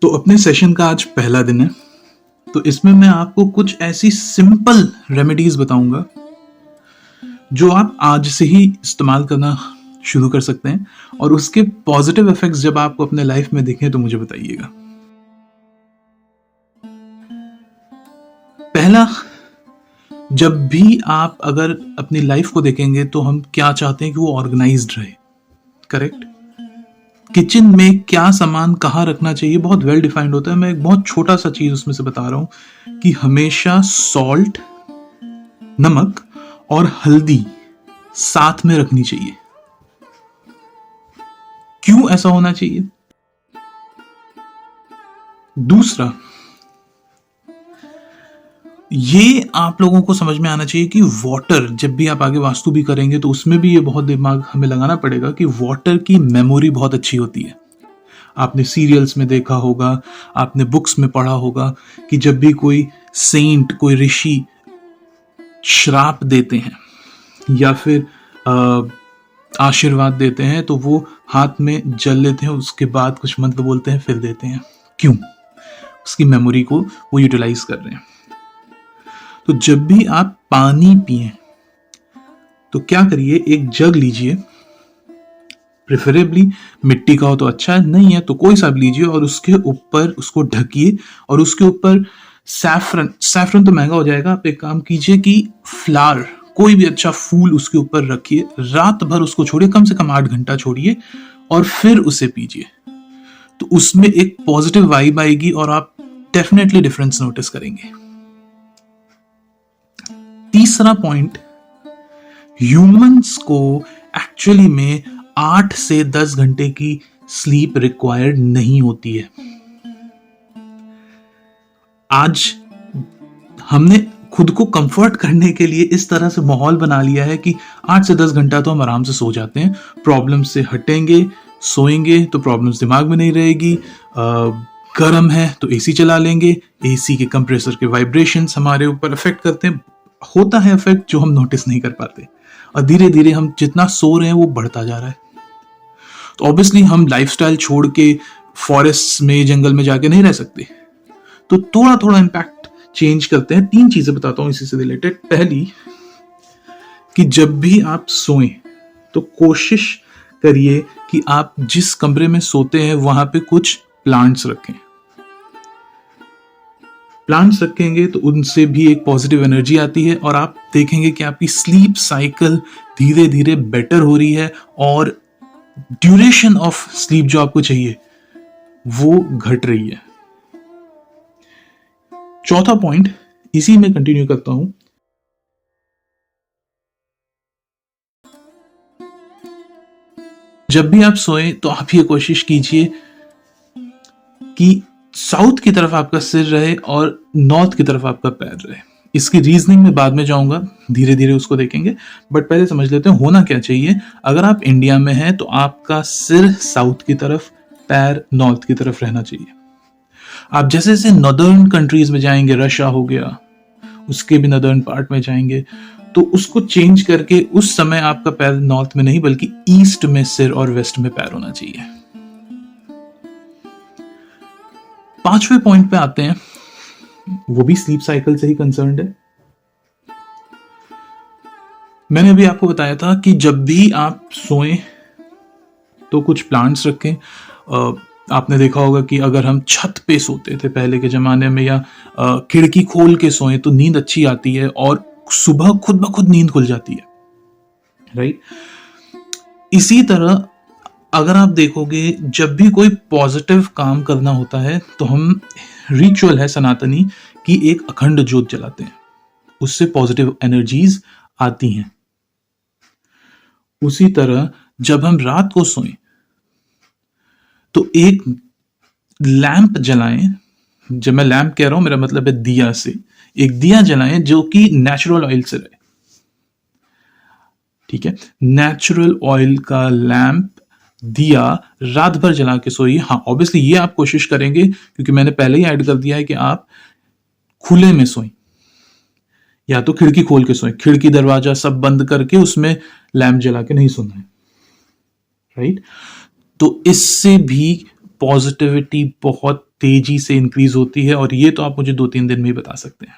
तो अपने सेशन का आज पहला दिन है। तो इसमें मैं आपको कुछ ऐसी सिंपल रेमेडीज बताऊंगा जो आप आज से ही इस्तेमाल करना शुरू कर सकते हैं, और उसके पॉजिटिव इफेक्ट्स जब आपको अपने लाइफ में दिखें तो मुझे बताइएगा। पहला, जब भी आप अगर अपनी लाइफ को देखेंगे तो हम क्या चाहते हैं कि वो ऑर्गेनाइज्ड रहे, करेक्ट। किचन में क्या सामान कहाँ रखना चाहिए बहुत वेल डिफाइंड होता है। मैं एक बहुत छोटा सा चीज उसमें से बता रहा हूं कि हमेशा सॉल्ट, नमक और हल्दी साथ में रखनी चाहिए। क्यों ऐसा होना चाहिए? दूसरा, ये आप लोगों को समझ में आना चाहिए कि वाटर, जब भी आप आगे वास्तु भी करेंगे तो उसमें भी ये बहुत दिमाग हमें लगाना पड़ेगा कि वाटर की मेमोरी बहुत अच्छी होती है। आपने सीरियल्स में देखा होगा, आपने बुक्स में पढ़ा होगा कि जब भी कोई सेंट, कोई ऋषि श्राप देते हैं या फिर आशीर्वाद देते हैं तो वो हाथ में जल लेते हैं, उसके बाद कुछ मंत्र बोलते हैं, फिर देते हैं। क्यों? उसकी मेमोरी को वो यूटिलाइज कर रहे हैं। तो जब भी आप पानी पिए तो क्या करिए, एक जग लीजिए, प्रेफरेबली मिट्टी का हो तो अच्छा है, नहीं है तो कोई सा भी लीजिए, और उसके ऊपर उसको ढकिए और उसके ऊपर सैफरन तो महंगा हो जाएगा। आप एक काम कीजिए कि फ्लावर, कोई भी अच्छा फूल उसके ऊपर रखिए, रात भर उसको छोड़िए, कम से कम 8 घंटा छोड़िए और फिर उसे पीजिए। तो उसमें एक पॉजिटिव वाइब आएगी और आप डेफिनेटली डिफरेंस नोटिस करेंगे। तीसरा पॉइंट, ह्यूमंस को एक्चुअली में 8 से 10 घंटे की स्लीप रिक्वायर्ड नहीं होती है। आज हमने खुद को कंफर्ट करने के लिए इस तरह से माहौल बना लिया है कि 8 से 10 घंटा तो हम आराम से सो जाते हैं, प्रॉब्लम से हटेंगे, सोएंगे तो प्रॉब्लम्स दिमाग में नहीं रहेगी। गर्म है तो एसी चला लेंगे, एसी के कंप्रेसर के वाइब्रेशंस हमारे ऊपर इफेक्ट करते हैं, होता है इफेक्ट जो हम नोटिस नहीं कर पाते, और धीरे धीरे हम जितना सो रहे हैं वो बढ़ता जा रहा है। तो ऑब्वियसली हम लाइफस्टाइल छोड़ के फॉरेस्ट में, जंगल में जाके नहीं रह सकते, तो थोड़ा थोड़ा इंपैक्ट चेंज करते हैं। 3 चीजें बताता हूं इसी से रिलेटेड। पहली, कि जब भी आप सोएं तो कोशिश करिए कि आप जिस कमरे में सोते हैं वहां पे कुछ प्लांट्स रखें। प्लांट्स रखेंगे तो उनसे भी एक पॉजिटिव एनर्जी आती है और आप देखेंगे कि आपकी स्लीप साइकिल धीरे धीरे बेटर हो रही है और ड्यूरेशन ऑफ स्लीप जो आपको चाहिए वो घट रही है। चौथा पॉइंट, इसी में कंटिन्यू करता हूं, जब भी आप सोए तो आप ये कोशिश कीजिए कि साउथ की तरफ आपका सिर रहे और नॉर्थ की तरफ आपका पैर रहे। इसकी रीजनिंग में बाद में जाऊंगा, धीरे धीरे उसको देखेंगे, बट पहले समझ लेते हैं होना क्या चाहिए। अगर आप इंडिया में हैं तो आपका सिर साउथ की तरफ, पैर नॉर्थ की तरफ रहना चाहिए। आप जैसे जैसे नॉर्दर्न कंट्रीज में जाएंगे, रशिया हो गया, उसके भी नॉर्दर्न पार्ट में जाएंगे, तो उसको चेंज करके उस समय आपका पैर नॉर्थ में नहीं बल्कि ईस्ट में सिर और वेस्ट में पैर होना चाहिए। 5वें पॉइंट पे आते हैं, वो भी स्लीप साइकिल से ही कंसर्न्ड है। मैंने अभी आपको बताया था कि जब भी आप सोएं तो कुछ प्लांट्स रखें। आपने देखा होगा कि अगर हम छत पे सोते थे पहले के जमाने में, या खिड़की खोल के सोएं तो नींद अच्छी आती है और सुबह खुद ब खुद नींद खुल जाती है, राइट। इसी तरह अगर आप देखोगे, जब भी कोई पॉजिटिव काम करना होता है तो हम, रिचुअल है सनातनी कि एक अखंड ज्योत जलाते हैं, उससे पॉजिटिव एनर्जीज आती हैं। उसी तरह जब हम रात को सोएं तो एक लैंप जलाएं। जब मैं लैंप कह रहा हूं मेरा मतलब है दिया से, एक दिया जलाएं जो कि नेचुरल ऑयल से रहे, ठीक है। नेचुरल ऑयल का लैंप, दिया रात भर जला के सोइए। हाँ, ऑब्वियसली ये आप कोशिश करेंगे, क्योंकि मैंने पहले ही ऐड कर दिया है कि आप खुले में सोएं, या तो खिड़की खोल के सोएं, खिड़की दरवाजा सब बंद करके उसमें लैंप जला के नहीं सोना है, राइट। तो इससे भी पॉजिटिविटी बहुत तेजी से इंक्रीज होती है, और ये तो आप मुझे 2-3 दिन में ही बता सकते हैं।